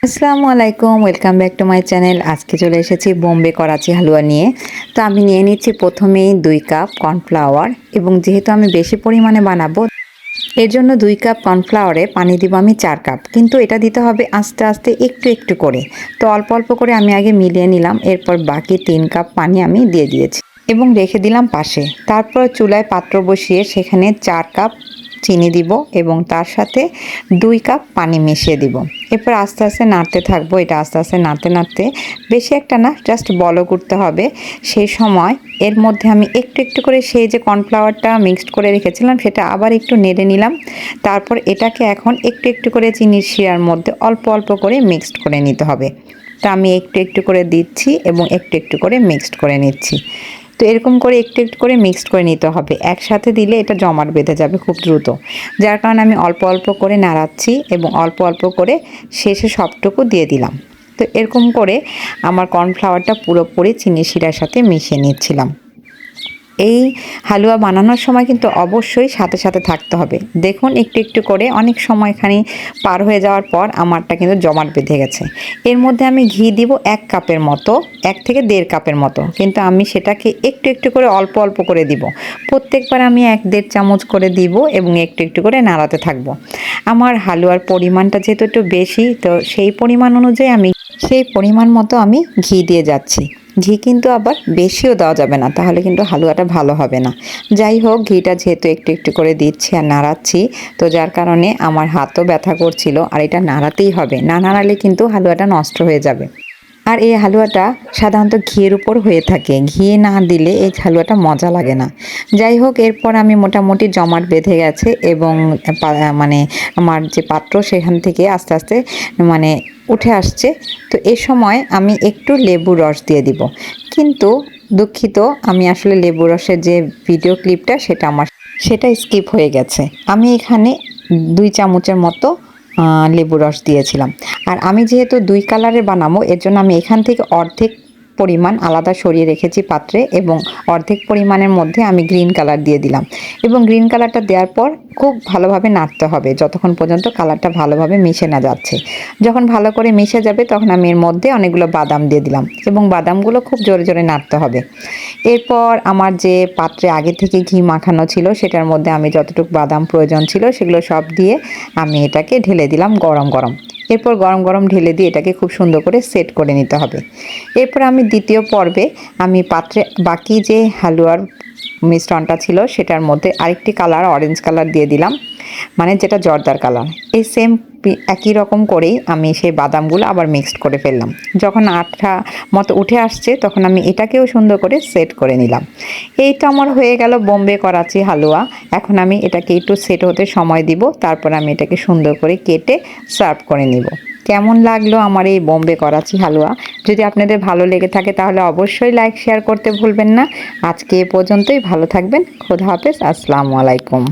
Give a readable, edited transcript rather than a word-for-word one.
আসসালামু আলাইকুম, welcome back to my channel. আজকে চলে এসেছি বোম্বে করাচি হালুয়া নিয়ে। তো আমি নিয়ে নিচ্ছি প্রথমেই 2 কাপ কর্নফ্লাওয়ার, এবং যেহেতু আমি বেশি পরিমাণে বানাবো এর জন্য 2 কাপ কর্নফ্লাওয়ারে পানি দিব আমি 4 কাপ। কিন্তু এটা দিতে হবে আস্তে আস্তে একটু একটু করে। তো অল্প অল্প করে আমি আগে মিলিয়ে নিলাম, এরপর বাকি 3 কাপ পানি আমি দিয়ে দিয়েছি এবং রেখে দিলাম পাশে। তারপর চুলায় পাত্র বসিয়ে সেখানে 4 কাপ চিনি দিব এবং তার সাথে 2 কাপ পানি মিশিয়ে দিব। এরপর আস্তে আস্তে নাড়তে থাকবো। এটা আস্তে আস্তে নাড়তে নাড়তে বেশি একটা না, জাস্ট বলক উঠতে হবে। সেই সময় এর মধ্যে আমি একটু একটু করে সেই যে কর্নফ্লাওয়ারটা মিক্সড করে রেখেছিলাম সেটা আবার একটু নেড়ে নিলাম। তারপর এটাকে এখন একটু একটু করে চিনির শিরার মধ্যে অল্প অল্প করে মিক্সড করে নিতে হবে। তা আমি একটু একটু করে দিচ্ছি এবং একটু একটু করে মিক্সড করে নিচ্ছি। তো এরকম করে একটু একটু করে মিক্সড করে নিতে হবে, একসাথে দিলে এটা জমাট বেঁধে যাবে খুব দ্রুত। যার কারণে আমি অল্প অল্প করে নাড়াচ্ছি এবং অল্প অল্প করে শেষে সবটুকু দিয়ে দিলাম। তো এরকম করে আমার কর্নফ্লাওয়ারটা পুরোপুরি চিনি শিরার সাথে মিশিয়ে নিচ্ছিলাম। এই হালুয়া বানানোর সময় কিন্তু অবশ্যই সাথে সাথে থাকতে হবে। দেখুন একটু একটু করে অনেক সময়খানি পার হয়ে যাওয়ার পর আমারটা কিন্তু জমাট বেঁধে গেছে। এর মধ্যে আমি ঘি দিব 1 কাপের মতো, 1 থেকে 1.5 কাপের মতো, কিন্তু আমি সেটাকে একটু একটু করে অল্প অল্প করে দিব। প্রত্যেকবার আমি 1-1.5 চামচ করে দিব এবং একটু একটু করে নাড়াতে থাকবো। আমার হালুয়ার পরিমাণটা যেহেতু একটু বেশি, তো সেই পরিমাণ অনুযায়ী আমি সেই পরিমাণ মতো আমি ঘি দিয়ে যাচ্ছি। ঘি কিন্তু আবার বেশিও দেওয়া যাবে না, তাহলে কিন্তু হালুয়াটা ভালো হবে না। যাই হোক, ঘিটা যেহেতু একটু একটু করে দিচ্ছি আর নাড়াচ্ছি, তো যার কারণে আমার হাতও ব্যথা করছিল। আর এটা নাড়াতেই হবে, না নাড়ালে কিন্তু হালুয়াটা নষ্ট হয়ে যাবে। আর এই হালুয়াটা সাধারণত ঘিয়ের উপর হয়ে থাকে, ঘি না দিলে এই হালুয়াটা মজা লাগে না। যাই হোক, এরপর আমি মোটামুটি জমাট বেঁধে গেছে এবং মানে আমার যে পাত্র সেখান থেকে আস্তে আস্তে মানে উঠে আসছে। তো এ সময় আমি একটু লেবু রস দিয়ে দিব, কিন্তু দুঃখিত, আমি আসলে লেবু রসের যে ভিডিও ক্লিপটা সেটা স্কিপ হয়ে গেছে। আমি এখানে 2 চামচের মতো লেবু রস দিয়েছিলাম। আর আমি যেহেতু 2 কালারে বানাবো, এর জন্য আমি এখান থেকে অর্ধেক পরিমাণ আলাদা সরিয়ে রেখেছি পাত্রে, এবং অর্ধেক পরিমাণের মধ্যে আমি গ্রিন কালার দিয়ে দিলাম। এবং গ্রিন কালারটা দেওয়ার পর খুব ভালোভাবে নাড়তে হবে যতক্ষণ পর্যন্ত কালারটা ভালোভাবে মিশে না যাচ্ছে। যখন ভালো করে মিশে যাবে তখন আমি এর মধ্যে অনেকগুলো বাদাম দিয়ে দিলাম এবং বাদামগুলো খুব জোরে জোরে নাড়তে হবে। এরপর আমার যে পাত্রে আগে থেকে ঘি মাখানো ছিল সেটার মধ্যে আমি যতটুকু বাদাম প্রয়োজন ছিল সেগুলো সব দিয়ে আমি এটাকে ঢেলে দিলাম গরম গরম। এরপর গরম গরম ঢেলে দিয়ে এটাকে খুব সুন্দর করে সেট করে নিতে হবে। এরপর আমি দ্বিতীয় পর্বে আমি পাত্রে বাকি যে হালুয়ার মিশ্রণটা ছিল সেটার মধ্যে আরেকটি কালার, অরেঞ্জ কালার দিয়ে দিলাম, মানে যেটা জর্দার কালার। এই সেম একই রকম করেই আমি সেই বাদামগুলো আবার মিক্সড করে ফেললাম। যখন আঠা মতো উঠে আসছে তখন আমি এটাকেও সুন্দর করে সেট করে নিলাম। এইটা আমার হয়ে গেল বোম্বে করাচি হালুয়া। এখন আমি এটাকে একটু সেট হতে সময় দিব, তারপর আমি এটাকে সুন্দর করে কেটে সার্ভ করে নিব। কেমন লাগলো আমার এই বোম্বে করাচি হালুয়া? যদি আপনাদের ভালো লেগে থাকে তাহলে অবশ্যই লাইক শেয়ার করতে ভুলবেন না। আজকে এ পর্যন্তই, ভালো থাকবেন। খোদা হাফেজ, আসসালামু আলাইকুম।